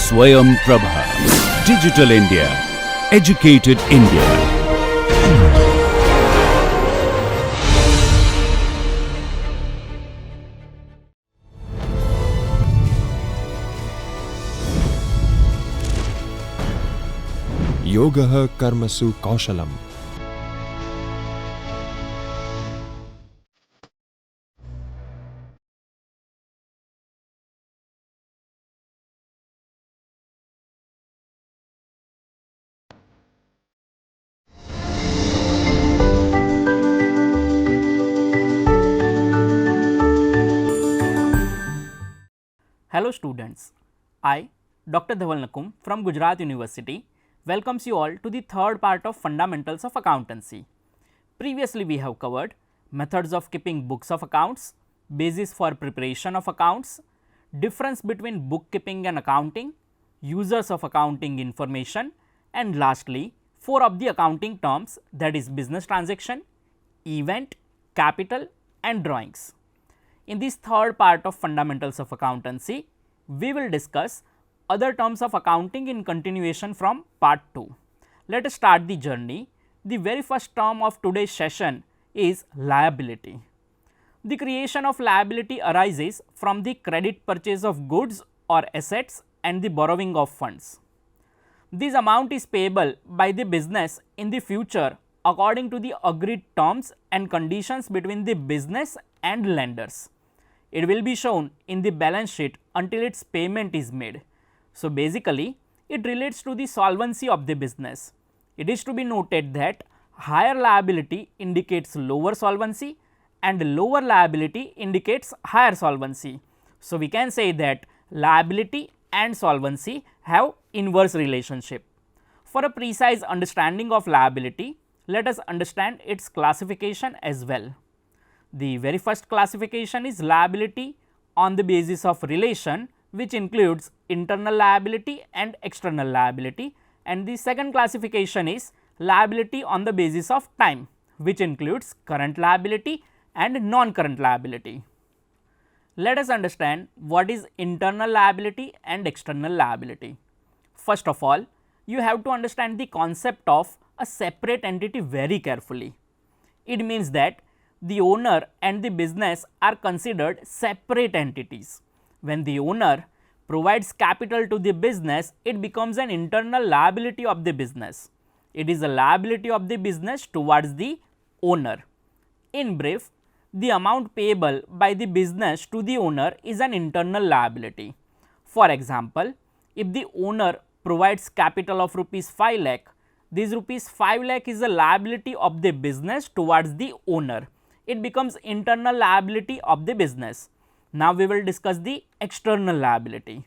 Swayam Prabha. Digital India. Educated India. Yogah karmasu kaushalam. Hello students, I, Dr. Dhaval Nakum from Gujarat University welcomes you all to the third part of Fundamentals of Accountancy. Previously we have covered methods of keeping books of accounts, basis for preparation of accounts, difference between bookkeeping and accounting, users of accounting information, and lastly 4 of the accounting terms, that is business transaction, event, capital and drawings. In this third part of Fundamentals of Accountancy, we will discuss other terms of accounting in continuation from part 2. Let us start the journey. The very first term of today's session is liability. The creation of liability arises from the credit purchase of goods or assets and the borrowing of funds. This amount is payable by the business in the future according to the agreed terms and conditions between the business and lenders. It will be shown in the balance sheet until its payment is made. So, basically it relates to the solvency of the business. It is to be noted that higher liability indicates lower solvency and lower liability indicates higher solvency. So, we can say that liability and solvency have inverse relationship. For a precise understanding of liability, let us understand its classification as well. The very first classification is liability on the basis of relation, which includes internal liability and external liability, and the second classification is liability on the basis of time, which includes current liability and non-current liability. Let us understand what is internal liability and external liability. First of all, you have to understand the concept of a separate entity very carefully. It means that the owner and the business are considered separate entities. When the owner provides capital to the business, it becomes an internal liability of the business. It is a liability of the business towards the owner. In brief, the amount payable by the business to the owner is an internal liability. For example, if the owner provides capital of rupees 5 lakh, this rupees 5 lakh is a liability of the business towards the owner. It becomes internal liability of the business. Now, we will discuss the external liability.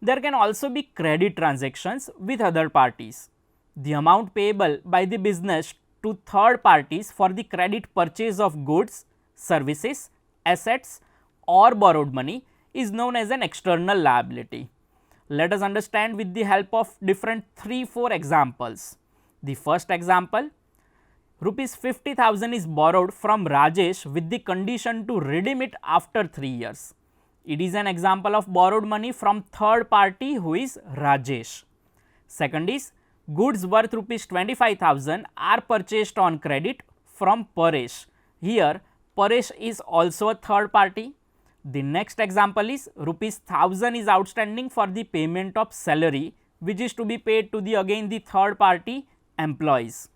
There can also be credit transactions with other parties. The amount payable by the business to third parties for the credit purchase of goods, services, assets or borrowed money is known as an external liability. Let us understand with the help of different 3-4 examples. The first example, rupees 50,000 is borrowed from Rajesh with the condition to redeem it after 3 years. It is an example of borrowed money from third party who is Rajesh. Second is, goods worth rupees 25,000 are purchased on credit from Paresh. Here Paresh is also a third party. The next example is rupees 1000 is outstanding for the payment of salary, which is to be paid to the again the third party employees.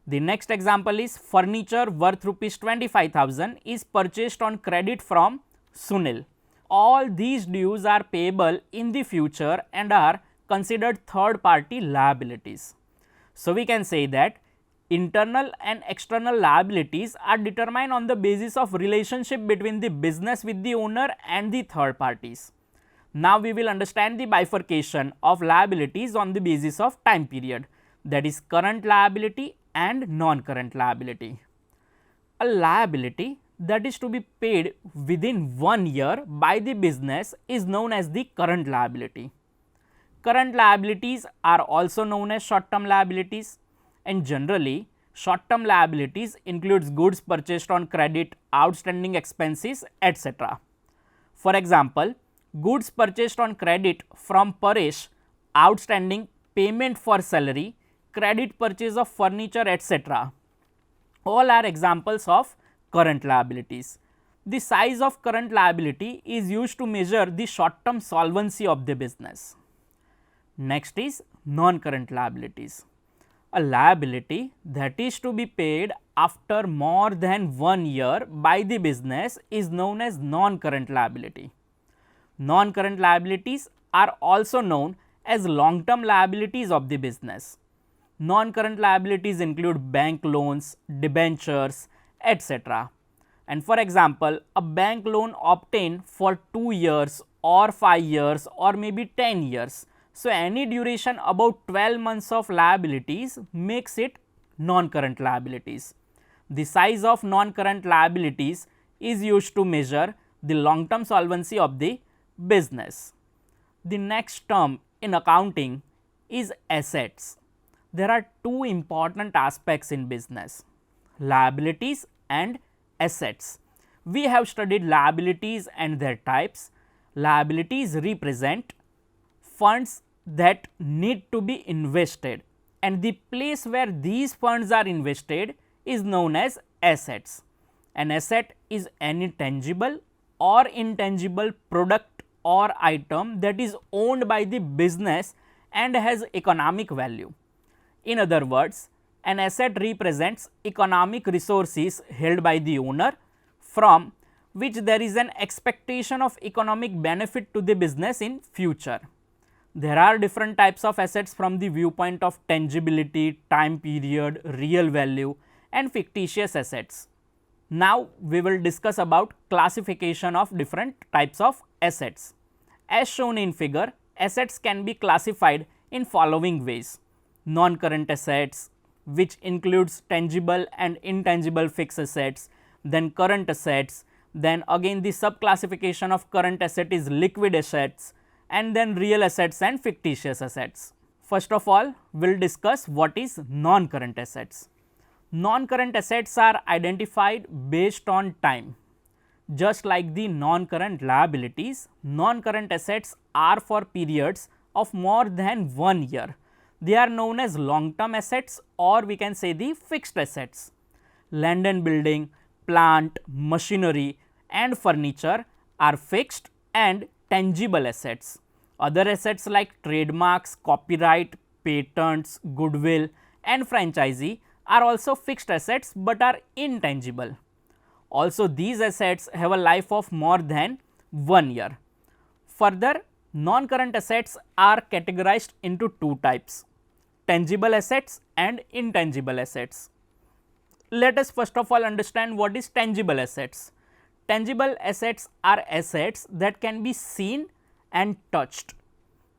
The next example is furniture worth rupees 25,000 is purchased on credit from Sunil. All these dues are payable in the future and are considered third party liabilities. So, we can say that internal and external liabilities are determined on the basis of relationship between the business with the owner and the third parties. Now, we will understand the bifurcation of liabilities on the basis of time period, that is current liability and non-current liability. A liability that is to be paid within 1 year by the business is known as the current liability. Current liabilities are also known as short term liabilities, and generally short term liabilities includes goods purchased on credit, outstanding expenses, etc. For example, goods purchased on credit from Paresh, outstanding payment for salary, credit purchase of furniture, etc. All are examples of current liabilities. The size of current liability is used to measure the short term solvency of the business. Next is non-current liabilities. A liability that is to be paid after more than 1 year by the business is known as non-current liability. Non-current liabilities are also known as long-term liabilities of the business. Non-current liabilities include bank loans, debentures, etc. And for example, a bank loan obtained for 2 years or 5 years or maybe 10 years. So, any duration about 12 months of liabilities makes it non-current liabilities. The size of non-current liabilities is used to measure the long-term solvency of the business. The next term in accounting is assets. There are two important aspects in business: liabilities and assets. We have studied liabilities and their types. Liabilities represent funds that need to be invested, and the place where these funds are invested is known as assets. An asset is any tangible or intangible product or item that is owned by the business and has economic value. In other words, an asset represents economic resources held by the owner from which there is an expectation of economic benefit to the business in future. There are different types of assets from the viewpoint of tangibility, time period, real value and fictitious assets. Now, we will discuss about classification of different types of assets. As shown in figure, assets can be classified in following ways: non-current assets, which includes tangible and intangible fixed assets, then current assets, then again the sub-classification of current asset is liquid assets, and then real assets and fictitious assets. First of all, we will discuss what is non-current assets. Non-current assets are identified based on time. Just like the non-current liabilities, non-current assets are for periods of more than 1 year. They are known as long-term assets, or we can say the fixed assets. Land and building, plant, machinery and furniture are fixed and tangible assets. Other assets like trademarks, copyright, patents, goodwill and franchisee are also fixed assets but are intangible. Also, these assets have a life of more than 1 year. Further, non-current assets are categorized into two types: tangible assets and intangible assets. Let us first of all understand what is tangible assets. Tangible assets are assets that can be seen and touched.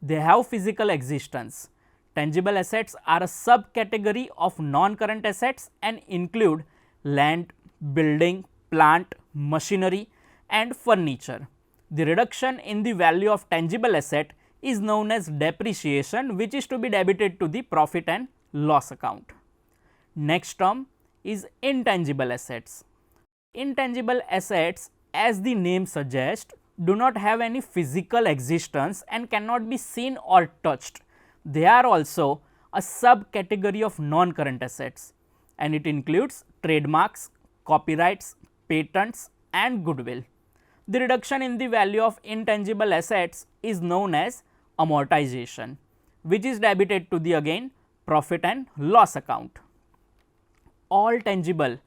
They have physical existence. Tangible assets are a subcategory of non-current assets and include land, building, plant, machinery and furniture. The reduction in the value of tangible asset is known as depreciation, which is to be debited to the profit and loss account. Next term is intangible assets. Intangible assets, as the name suggests, do not have any physical existence and cannot be seen or touched. They are also a subcategory of non-current assets, and it includes trademarks, copyrights, patents and goodwill. The reduction in the value of intangible assets is known as amortization, which is debited to the again profit and loss account. All tangible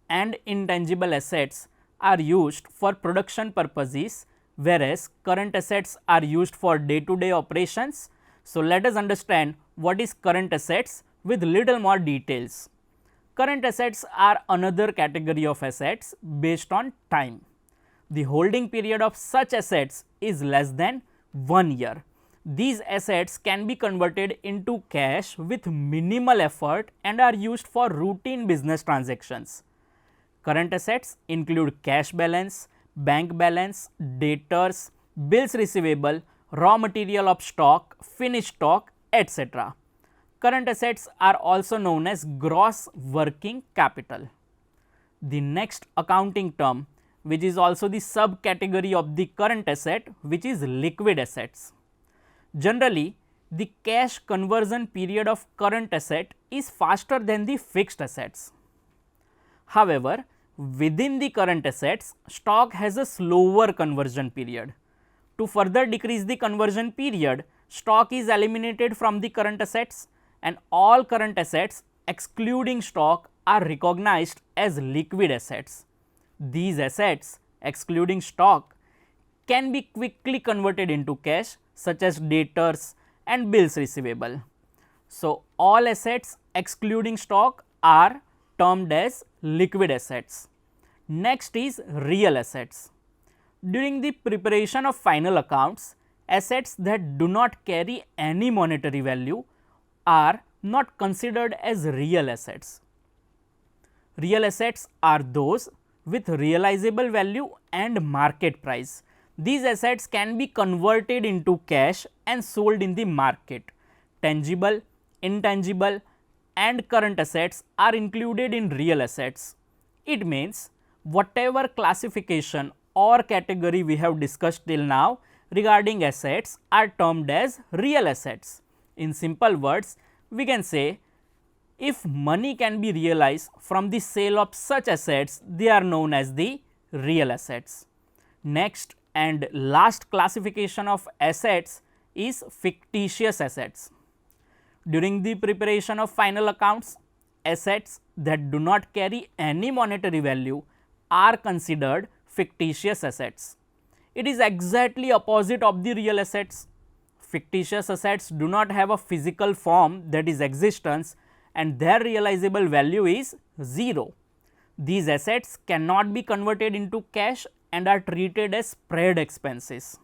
and intangible assets are used for production purposes, whereas current assets are used for day-to-day operations. So, let us understand what is current assets with little more details. Current assets are another category of assets based on time. The holding period of such assets is less than 1 year. These assets can be converted into cash with minimal effort and are used for routine business transactions. Current assets include cash balance, bank balance, debtors, bills receivable, raw material of stock, finished stock, etc. Current assets are also known as gross working capital. The next accounting term which is also the subcategory of the current asset, which is liquid assets. Generally, the cash conversion period of current asset is faster than the fixed assets. However, within the current assets, stock has a slower conversion period. To further decrease the conversion period, stock is eliminated from the current assets and all current assets excluding stock are recognized as liquid assets. These assets excluding stock can be quickly converted into cash, such as debtors and bills receivable. So, all assets excluding stock are termed as liquid assets. Next is real assets. During the preparation of final accounts, assets that do not carry any monetary value are not considered as real assets. Real assets are those with realizable value and market price. These assets can be converted into cash and sold in the market. Tangible, intangible and current assets are included in real assets. It means whatever classification or category we have discussed till now regarding assets are termed as real assets. In simple words, we can say if money can be realized from the sale of such assets, they are known as the real assets. Next and last classification of assets is fictitious assets. During the preparation of final accounts, assets that do not carry any monetary value are considered fictitious assets. It is exactly opposite of the real assets. Fictitious assets do not have a physical form, that is existence, and their realizable value is 0. These assets cannot be converted into cash and are treated as spread expenses.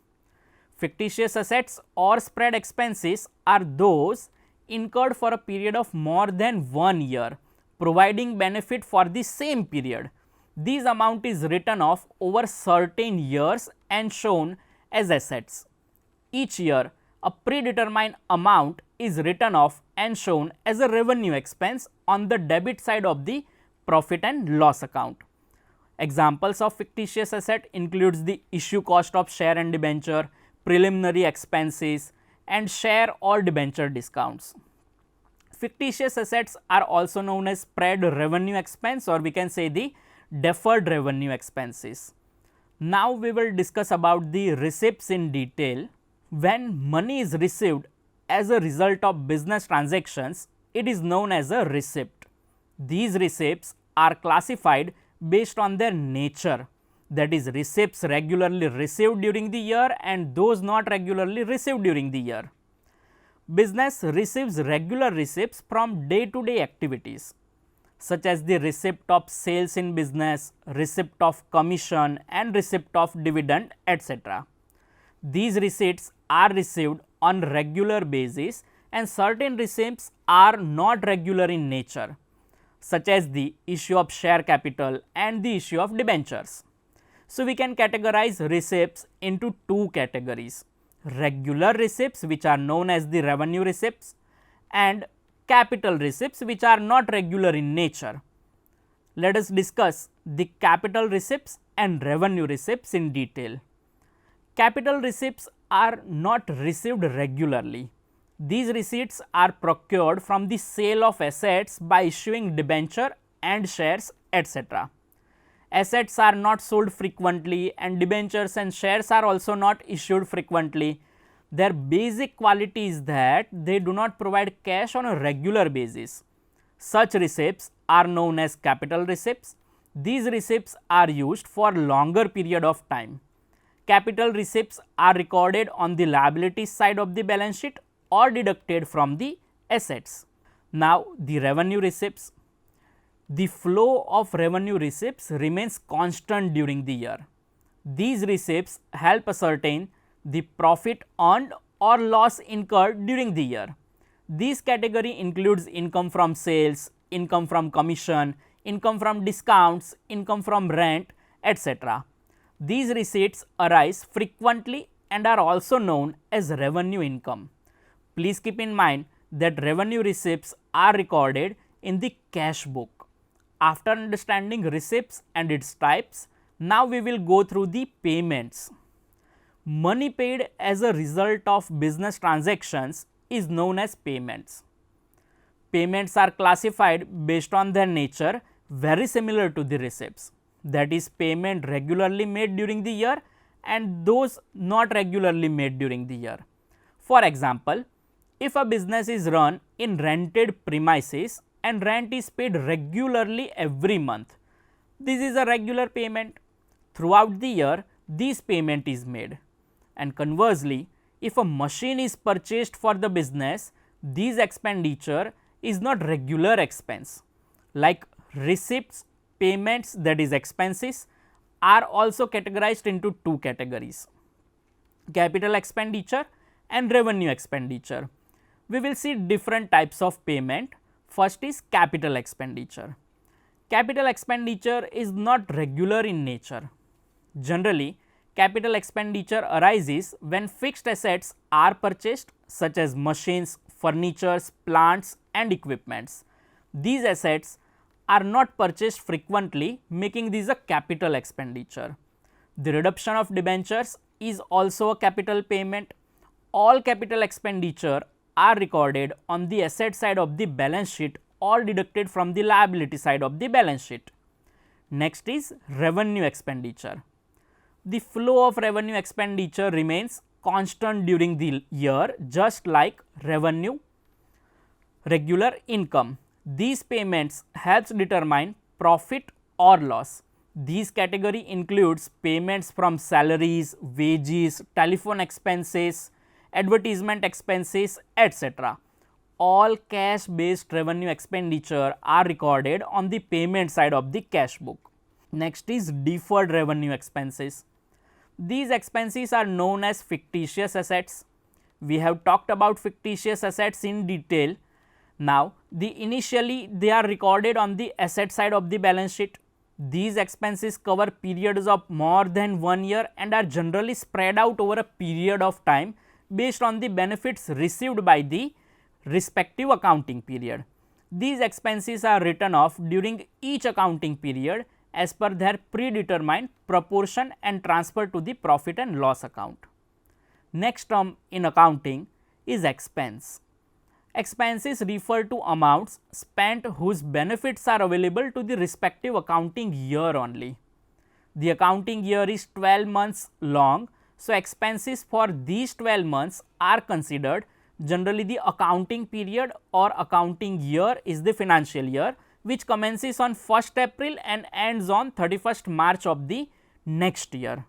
Fictitious assets or spread expenses are those incurred for a period of more than 1 year, providing benefit for the same period. This amount is written off over certain years and shown as assets. Each year, a predetermined amount is written off and shown as a revenue expense on the debit side of the profit and loss account. Examples of fictitious asset includes the issue cost of share and debenture, preliminary expenses and share or debenture discounts. Fictitious assets are also known as spread revenue expense, or we can say the deferred revenue expenses. Now we will discuss about the receipts in detail. When money is received as a result of business transactions, it is known as a receipt. These receipts are classified based on their nature, that is receipts regularly received during the year and those not regularly received during the year. Business receives regular receipts from day-to-day activities such as the receipt of sales in business, receipt of commission and receipt of dividend, etc. These receipts are received on regular basis and certain receipts are not regular in nature, such as the issue of share capital and the issue of debentures. So, we can categorize receipts into two categories: regular receipts, which are known as the revenue receipts, and capital receipts, which are not regular in nature. Let us discuss the capital receipts and revenue receipts in detail. Capital receipts are not received regularly. These receipts are procured from the sale of assets by issuing debenture and shares, etc. Assets are not sold frequently and debentures and shares are also not issued frequently. Their basic quality is that they do not provide cash on a regular basis. Such receipts are known as capital receipts. These receipts are used for longer period of time. Capital receipts are recorded on the liability side of the balance sheet or deducted from the assets. Now, the revenue receipts. The flow of revenue receipts remains constant during the year. These receipts help ascertain the profit earned or loss incurred during the year. This category includes income from sales, income from commission, income from discounts, income from rent, etc. These receipts arise frequently and are also known as revenue income. Please keep in mind that revenue receipts are recorded in the cash book. After understanding receipts and its types, Now we will go through the payments. Money paid as a result of business transactions is known as payments. Payments are classified based on their nature, very similar to the receipts, that is payment regularly made during the year and those not regularly made during the year. For example, if a business is run in rented premises and rent is paid regularly every month, this is a regular payment. Throughout the year, this payment is made. And conversely, if a machine is purchased for the business, this expenditure is not regular expense. Like receipts, payments, that is expenses, are also categorized into two categories: capital expenditure and revenue expenditure. We will see different types of payment. First is capital expenditure. Capital expenditure is not regular in nature. Generally, capital expenditure arises when fixed assets are purchased such as machines, furniture, plants and equipments. These assets are not purchased frequently, making this a capital expenditure. The redemption of debentures is also a capital payment. All capital expenditure are recorded on the asset side of the balance sheet or deducted from the liability side of the balance sheet. Next is revenue expenditure. The flow of revenue expenditure remains constant during the year, just like revenue, regular income. These payments helps determine profit or loss. This category includes payments from salaries, wages, telephone expenses, advertisement expenses, etc. All cash based revenue expenditure are recorded on the payment side of the cash book. Next is deferred revenue expenses. These expenses are known as fictitious assets. We have talked about fictitious assets in detail. Now, initially they are recorded on the asset side of the balance sheet. These expenses cover periods of more than 1 year and are generally spread out over a period of time based on the benefits received by the respective accounting period. These expenses are written off during each accounting period as per their predetermined proportion and transferred to the profit and loss account. Next term in accounting is expense. Expenses refer to amounts spent whose benefits are available to the respective accounting year only. The accounting year is 12 months long, so expenses for these 12 months are considered. Generally, the accounting period or accounting year is the financial year, which commences on 1st April and ends on 31st March of the next year.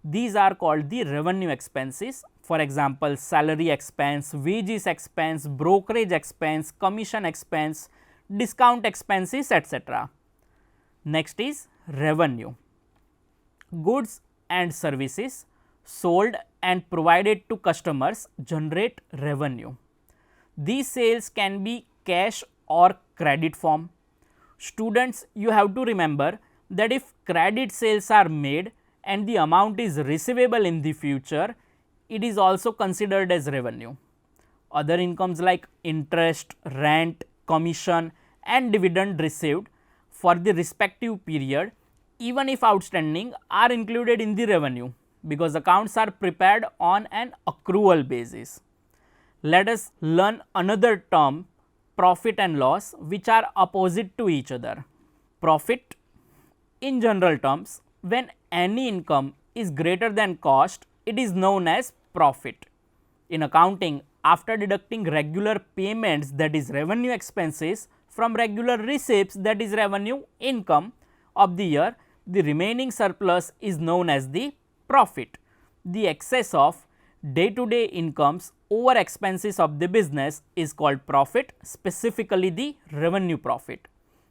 These are called the revenue expenses. For example, salary expense, wages expense, brokerage expense, commission expense, discount expenses, etc. Next is revenue. Goods and services sold and provided to customers generate revenue. These sales can be cash or credit form. Students, you have to remember that if credit sales are made and the amount is receivable in the future, it is also considered as revenue. Other incomes like interest, rent, commission and dividend received for the respective period, even if outstanding, are included in the revenue because accounts are prepared on an accrual basis. Let us learn another term, profit and loss, which are opposite to each other. Profit, in general terms, when any income is greater than cost, it is known as profit. In accounting, after deducting regular payments, that is revenue expenses, from regular receipts, that is revenue income of the year, the remaining surplus is known as the profit. The excess of day-to-day incomes over expenses of the business is called profit, specifically the revenue profit.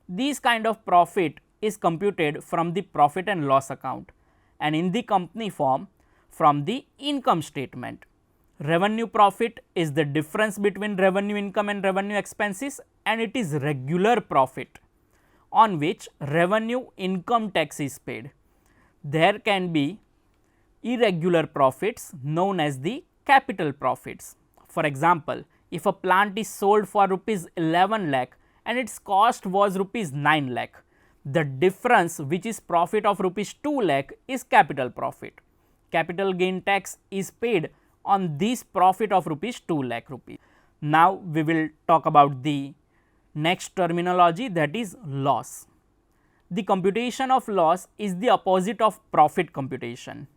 This kind of profit is computed from the profit and loss account and in the company form from the income statement. Revenue profit is the difference between revenue income and revenue expenses, and it is regular profit on which revenue income tax is paid. There can be irregular profits known as the capital profits. For example, if a plant is sold for rupees 11 lakh and its cost was rupees 9 lakh, The difference, which is profit of rupees 2 lakh, is capital profit. Capital gain tax is paid on this profit of rupees 2 lakh rupees. Now, we will talk about the next terminology, that is loss. The computation of loss is the opposite of profit computation.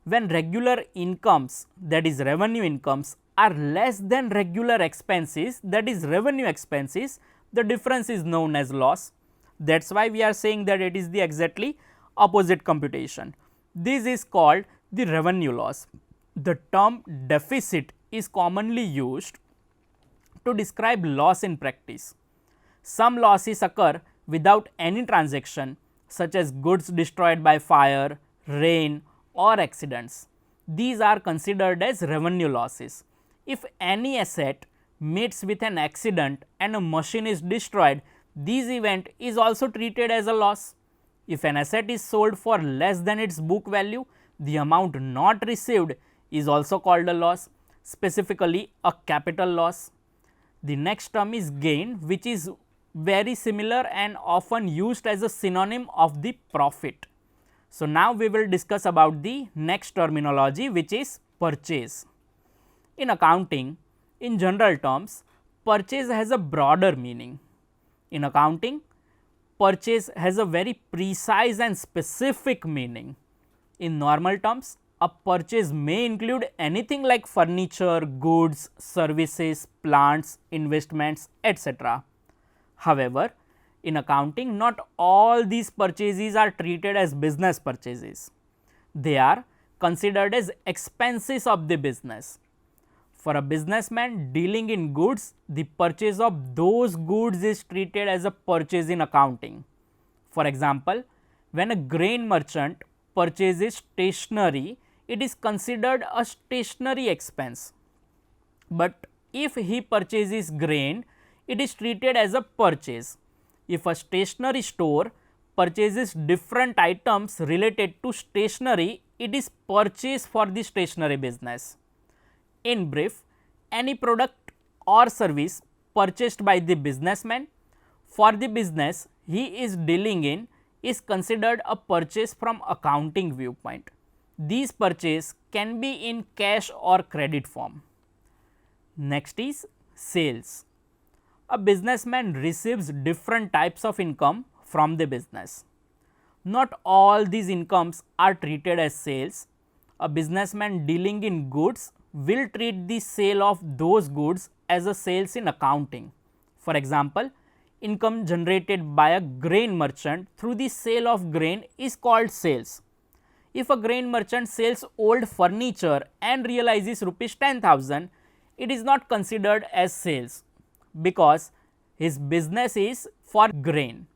When regular incomes, that is revenue incomes, are less than regular expenses, that is revenue expenses, the difference is known as loss. That is why we are saying that it is the exactly opposite computation. This is called the revenue loss. The term deficit is commonly used to describe loss in practice. Some losses occur without any transaction, such as goods destroyed by fire, rain or accidents. These are considered as revenue losses. If any asset meets with an accident and a machine is destroyed, this event is also treated as a loss. If an asset is sold for less than its book value, the amount not received is also called a loss, specifically a capital loss. The next term is gain, which is very similar and often used as a synonym of the profit. So, now we will discuss about the next terminology, which is purchase. In accounting, in general terms, purchase has a broader meaning. In accounting, purchase has a very precise and specific meaning. In normal terms, a purchase may include anything like furniture, goods, services, plants, investments, etc. However, in accounting, not all these purchases are treated as business purchases. They are considered as expenses of the business. For a businessman dealing in goods, the purchase of those goods is treated as a purchase in accounting. For example, when a grain merchant purchases stationery, it is considered a stationery expense. But if he purchases grain, it is treated as a purchase. If a stationery store purchases different items related to stationery, it is purchase for the stationery business. In brief, any product or service purchased by the businessman for the business he is dealing in is considered a purchase from accounting viewpoint. These purchase can be in cash or credit form. Next is sales. A businessman receives different types of income from the business. Not all these incomes are treated as sales. A businessman dealing in goods will treat the sale of those goods as a sales in accounting. For example, income generated by a grain merchant through the sale of grain is called sales. If a grain merchant sells old furniture and realizes rupees 10,000, it is not considered as sales because his business is for grain.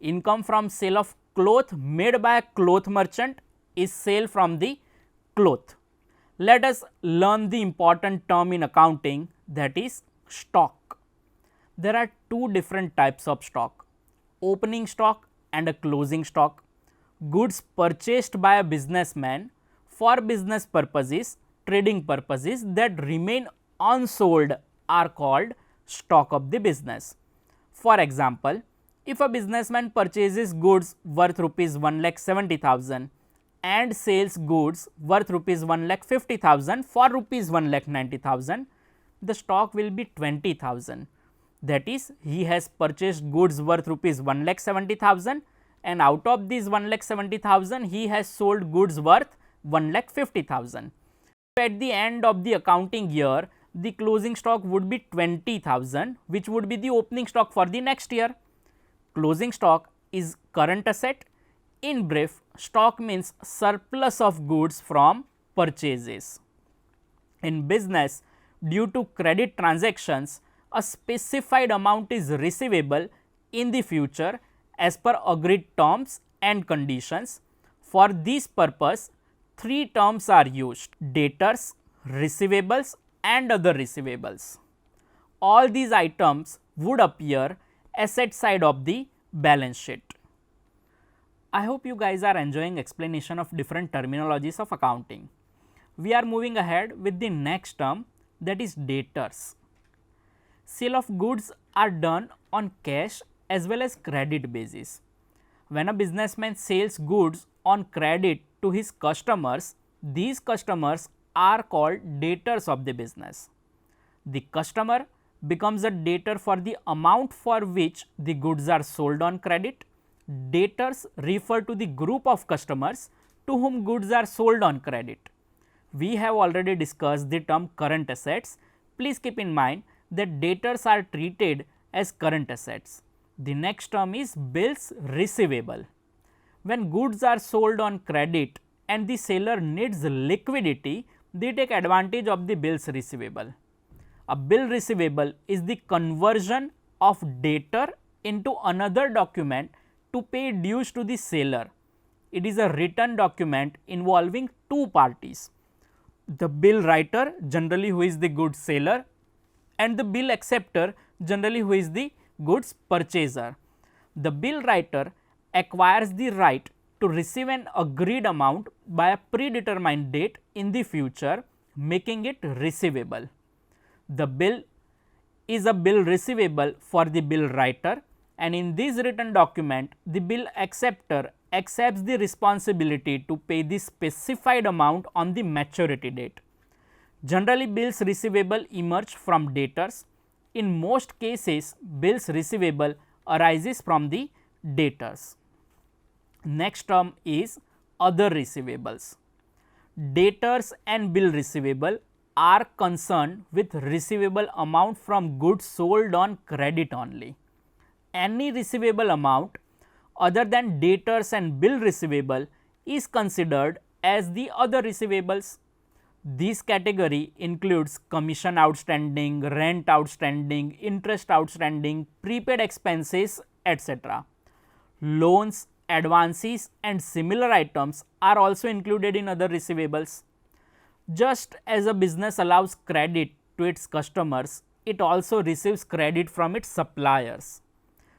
Income from sale of cloth made by a cloth merchant is sale from the cloth. Let us learn the important term in accounting, that is stock. There are two different types of stock, opening stock and a closing stock. Goods purchased by a businessman for business purposes, trading purposes that remain unsold are called stock of the business. For example, if a businessman purchases goods worth rupees 1,70,000 and sells goods worth rupees 1,50,000 for rupees 1,90,000, the stock will be 20,000. That is, he has purchased goods worth rupees 1,70,000 and out of these 1,70,000 he has sold goods worth 1,50,000. At the end of the accounting year, the closing stock would be 20,000, which would be the opening stock for the next year. Closing stock is current asset. In brief, stock means surplus of goods from purchases. In business, due to credit transactions, a specified amount is receivable in the future as per agreed terms and conditions. For this purpose, three terms are used: debtors, receivables and other receivables. All these items would appear asset side of the balance sheet. I hope you guys are enjoying explanation of different terminologies of accounting. We are moving ahead with the next term, that is debtors. Sale of goods are done on cash as well as credit basis. when a businessman sells goods on credit to his customers, these customers are called debtors of the business. The customer becomes a debtor for the amount for which the goods are sold on credit. Debtors refer to the group of customers to whom goods are sold on credit. We have already discussed the term current assets. Please keep in mind that debtors are treated as current assets. The next term is bills receivable. When goods are sold on credit and the seller needs liquidity, they take advantage of the bills receivable. A bill receivable is the conversion of debtor into another document to pay dues to the seller. It is a written document involving two parties, the bill writer, generally who is the goods seller, and the bill acceptor, generally who is the goods purchaser. The bill writer acquires the right to receive an agreed amount by a predetermined date in the future, making it receivable. The bill is a bill receivable for the bill writer, and in this written document the bill acceptor accepts the responsibility to pay the specified amount on the maturity date. Generally, bills receivable emerge from debtors. In most cases, bills receivable arises from the debtors. Next term is other receivables. Debtors and bill receivable are concerned with receivable amount from goods sold on credit only. Any receivable amount other than debtors and bill receivable is considered as the other receivables. This category includes commission outstanding, rent outstanding, interest outstanding, prepaid expenses, etc. Loans, advances and similar items are also included in other receivables. Just as a business allows credit to its customers, it also receives credit from its suppliers.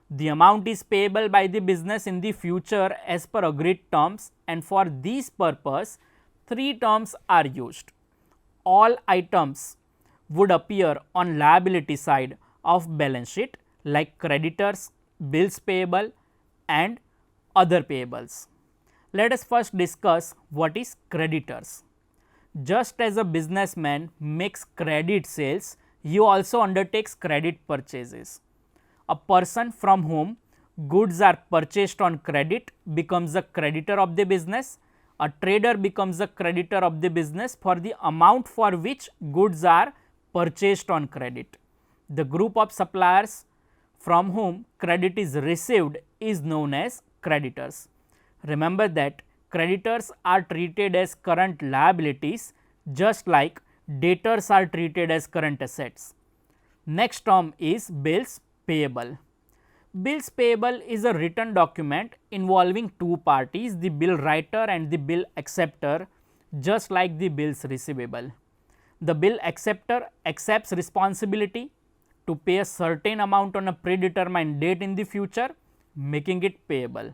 The amount is payable by the business in the future as per agreed terms, and for this purpose, three terms are used. All items would appear on liability side of balance sheet like creditors, bills payable and other payables. Let us first discuss what is creditors. Just as a businessman makes credit sales, he also undertakes credit purchases. A person from whom goods are purchased on credit becomes a creditor of the business. A trader becomes a creditor of the business for the amount for which goods are purchased on credit. The group of suppliers from whom credit is received is known as creditors. Remember that creditors are treated as current liabilities, just like debtors are treated as current assets. Next term is bills payable. Bills payable is a written document involving two parties, the bill writer and the bill acceptor, just like the bills receivable. The bill acceptor accepts responsibility to pay a certain amount on a predetermined date in the future, making it payable.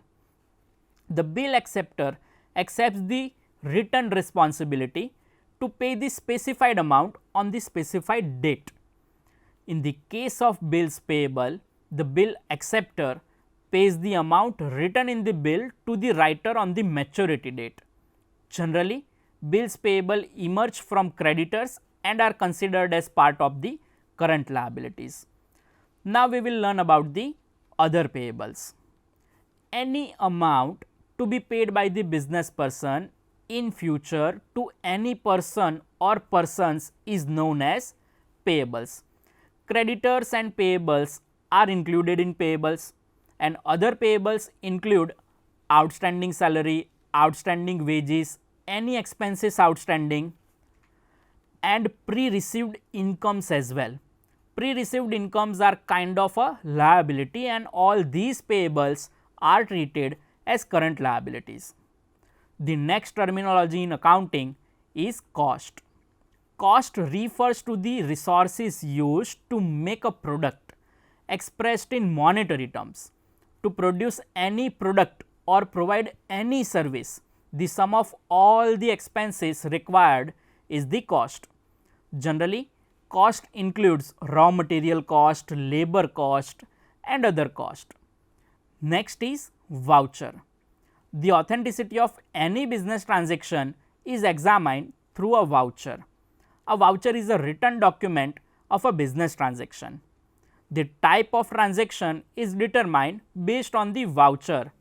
The bill acceptor accepts the written responsibility to pay the specified amount on the specified date. In the case of bills payable, the bill acceptor pays the amount written in the bill to the writer on the maturity date. Generally, bills payable emerge from creditors and are considered as part of the current liabilities. Now, we will learn about the other payables. Any amount to be paid by the business person in future to any person or persons is known as payables. Creditors and payables are included in payables, and other payables include outstanding salary, outstanding wages, any expenses outstanding and pre-received incomes as well. Pre-received incomes are kind of a liability, and all these payables are treated as current liabilities. The next terminology in accounting is cost. Cost refers to the resources used to make a product expressed in monetary terms. To produce any product or provide any service, the sum of all the expenses required is the cost. Generally, cost includes raw material cost, labor cost and other cost. Next is voucher. The authenticity of any business transaction is examined through a voucher. A voucher is a written document of a business transaction. The type of transaction is determined based on the voucher.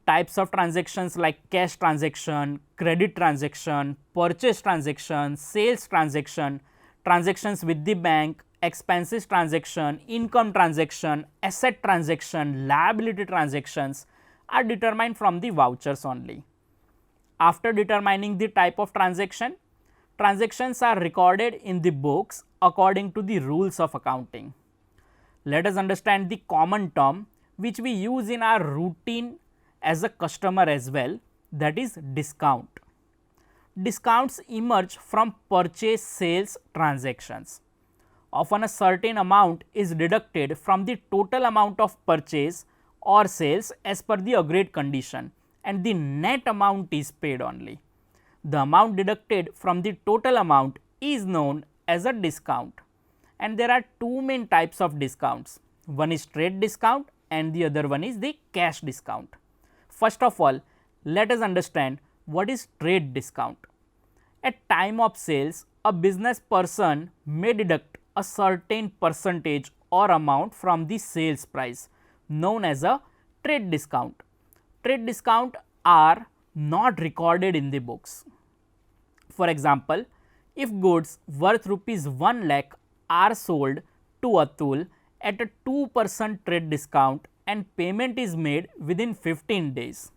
Types of transactions like cash transaction, credit transaction, purchase transaction, sales transaction, transactions with the bank, expenses transaction, income transaction, asset transaction, liability transactions are determined from the vouchers only. After determining the type of transaction, transactions are recorded in the books according to the rules of accounting. Let us understand the common term which we use in our routine as a customer as well, that is discount. Discounts emerge from purchase sales transactions. Often a certain amount is deducted from the total amount of purchase or sales as per the agreed condition, and the net amount is paid only. The amount deducted from the total amount is known as a discount, and there are two main types of discounts. One is trade discount and the other one is the cash discount. First of all, let us understand what is trade discount. At time of sales, a business person may deduct a certain percentage or amount from the sales price, known as a trade discount. Trade discount are not recorded in the books. For example, if goods worth rupees 1 lakh are sold to Atul at a 2% trade discount and payment is made within 15 days.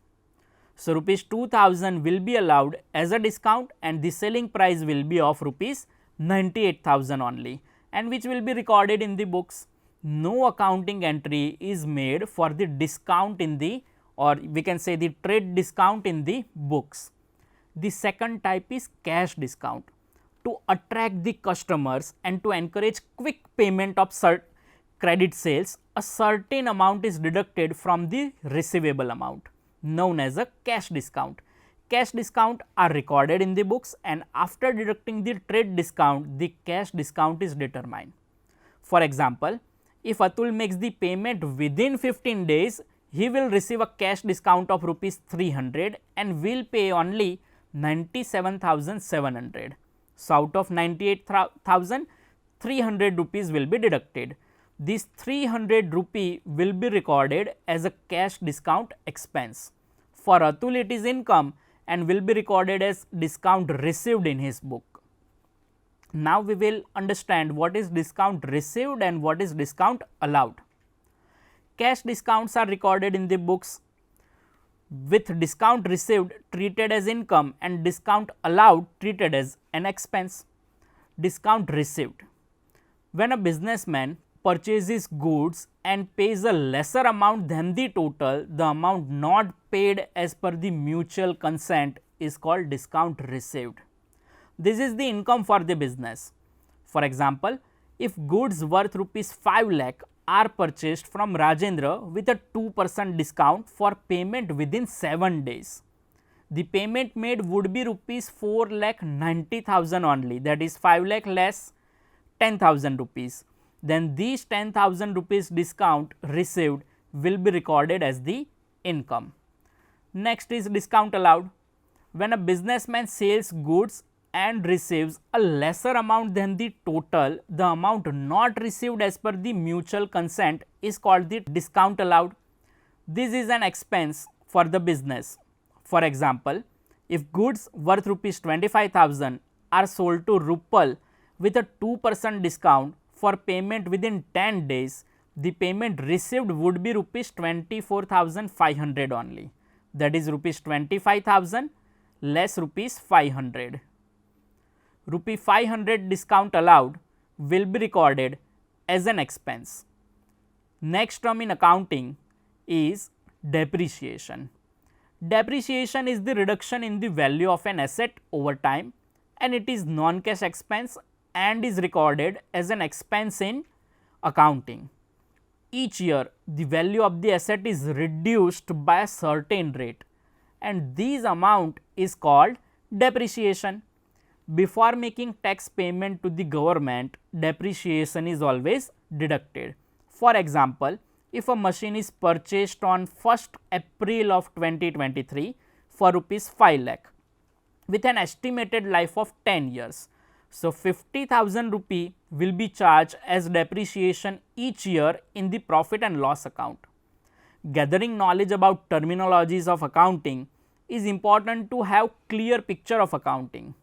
So, rupees 2000 will be allowed as a discount and the selling price will be of rupees 98,000 only, and which will be recorded in the books. No accounting entry is made for the discount in the, or we can say the trade discount in the books. The second type is cash discount. To attract the customers and to encourage quick payment of credit sales, a certain amount is deducted from the receivable amount, known as a cash discount. Cash discount are recorded in the books, and after deducting the trade discount, the cash discount is determined. For example, if Atul makes the payment within 15 days, he will receive a cash discount of rupees 300 and will pay only 97,700. So, out of 98,000, 300 rupees will be deducted. This 300 rupee will be recorded as a cash discount expense. For Atul, it is income and will be recorded as discount received in his book. Now, we will understand what is discount received and what is discount allowed. Cash discounts are recorded in the books, with discount received treated as income and discount allowed treated as an expense. Discount received: when a businessman purchases goods and pays a lesser amount than the total, the amount not paid as per the mutual consent is called discount received. This is the income for the business. For example, if goods worth rupees 5 lakh are purchased from Rajendra with a 2% discount for payment within 7 days, the payment made would be rupees 4,90,000 only, that is 5 lakh less 10,000 rupees. Then these 10,000 rupees discount received will be recorded as the income. Next is discount allowed. When a businessman sells goods and receives a lesser amount than the total, the amount not received as per the mutual consent is called the discount allowed. This is an expense for the business. For example, if goods worth rupees 25,000 are sold to Rupal with a 2% discount for payment within 10 days, the payment received would be rupees 24,500 only, that is rupees 25,000 less rupees 500. Rupee 500 discount allowed will be recorded as an expense. Next term in accounting is depreciation. Depreciation is the reduction in the value of an asset over time, and it is non-cash expense and is recorded as an expense in accounting. Each year, the value of the asset is reduced by a certain rate, and this amount is called depreciation. Before making tax payment to the government, depreciation is always deducted. For example, if a machine is purchased on 1st April of 2023 for rupees 5 lakh with an estimated life of 10 years. So, 50,000 rupee will be charged as depreciation each year in the profit and loss account. Gathering knowledge about terminologies of accounting is important to have clear picture of accounting.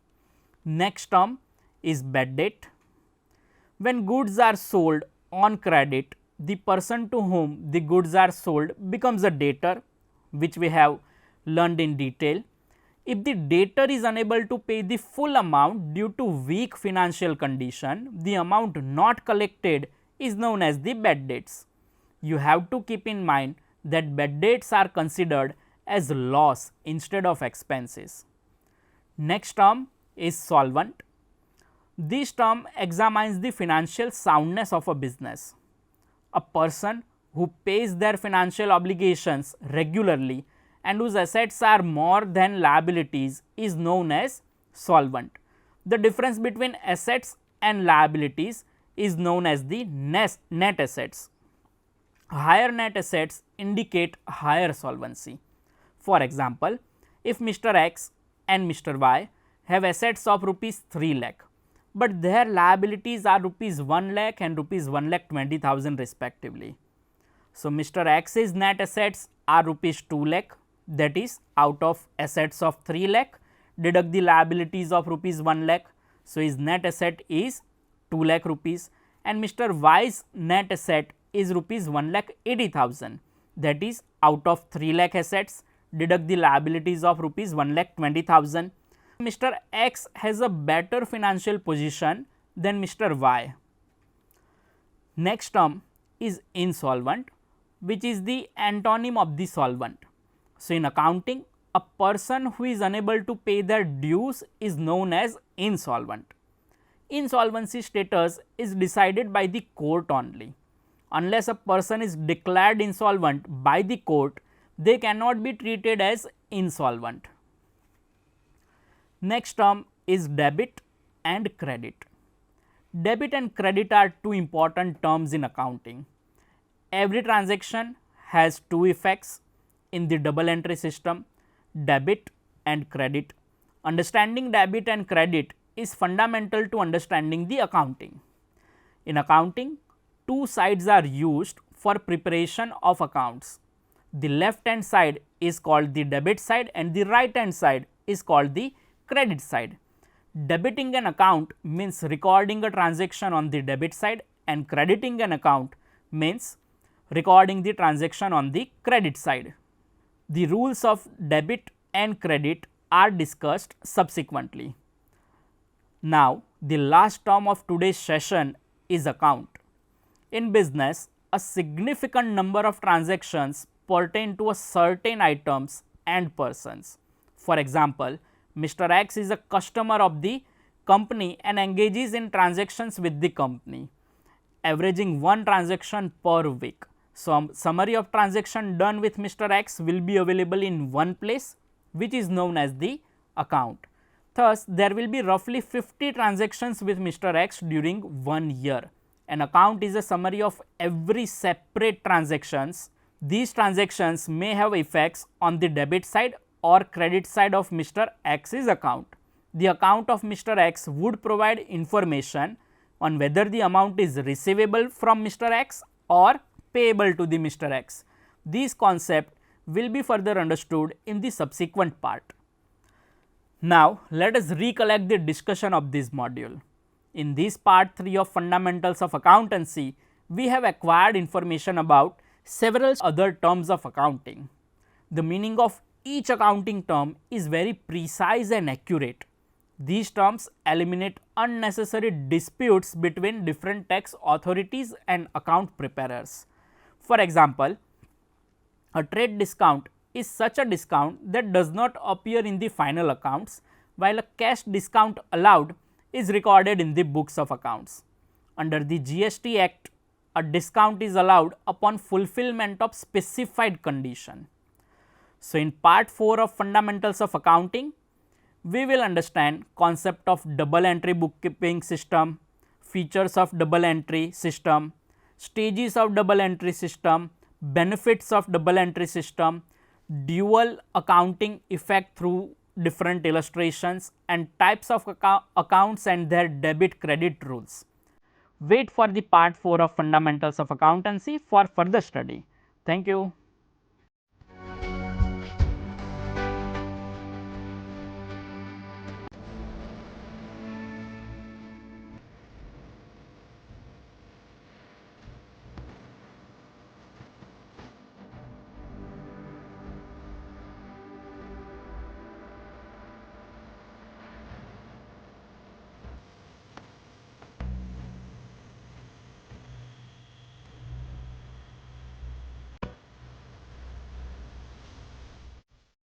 Next term is bad debt. When goods are sold on credit, the person to whom the goods are sold becomes a debtor, which we have learned in detail. If the debtor is unable to pay the full amount due to weak financial condition, the amount not collected is known as the bad debts. You have to keep in mind that bad debts are considered as loss instead of expenses. Next term is solvent. This term examines the financial soundness of a business. A person who pays their financial obligations regularly and whose assets are more than liabilities is known as solvent. The difference between assets and liabilities is known as the net assets. Higher net assets indicate higher solvency. For example, if Mr. X and Mr. Y have assets of rupees 3 lakh, but their liabilities are rupees 1 lakh and rupees 1,20,000 respectively. So, Mr. X's net assets are rupees 2 lakh, that is out of assets of 3 lakh, deduct the liabilities of rupees 1 lakh. So, his net asset is 2 lakh rupees, and Mr. Y's net asset is rupees 1,80,000, that is out of 3 lakh assets, deduct the liabilities of rupees 1,20,000. Mr. X has a better financial position than Mr. Y. Next term is insolvent, which is the antonym of the solvent. So, in accounting, a person who is unable to pay their dues is known as insolvent. Insolvency status is decided by the court only. Unless a person is declared insolvent by the court, they cannot be treated as insolvent. Next term is debit and credit. Debit and credit are two important terms in accounting. Every transaction has two effects in the double entry system, debit and credit. Understanding debit and credit is fundamental to understanding the accounting. In accounting, two sides are used for preparation of accounts. The left hand side is called the debit side and the right hand side is called the credit side. Debiting an account means recording a transaction on the debit side, and crediting an account means recording the transaction on the credit side. The rules of debit and credit are discussed subsequently. Now, the last term of today's session is account. In business, a significant number of transactions pertain to a certain items and persons. For example, Mr. X is a customer of the company and engages in transactions with the company, averaging one transaction per week. So, summary of transaction done with Mr. X will be available in one place, which is known as the account. Thus, there will be roughly 50 transactions with Mr. X during 1 year. An account is a summary of every separate transactions. These transactions may have effects on the debit side or credit side of Mr. X's account. The account of Mr. X would provide information on whether the amount is receivable from Mr. X or payable to the Mr. X. These concepts will be further understood in the subsequent part. Now, let us recollect the discussion of this module. In this part 3 of fundamentals of accountancy, we have acquired information about several other terms of accounting. The meaning of each accounting term is very precise and accurate. These terms eliminate unnecessary disputes between different tax authorities and account preparers. For example, a trade discount is such a discount that does not appear in the final accounts, while a cash discount allowed is recorded in the books of accounts. Under the GST Act, a discount is allowed upon fulfillment of specified condition. So, in part 4 of fundamentals of accounting, we will understand concept of double entry bookkeeping system, features of double entry system, stages of double entry system, benefits of double entry system, dual accounting effect through different illustrations, and types of accounts and their debit credit rules. Wait for the part 4 of fundamentals of accountancy for further study. Thank you.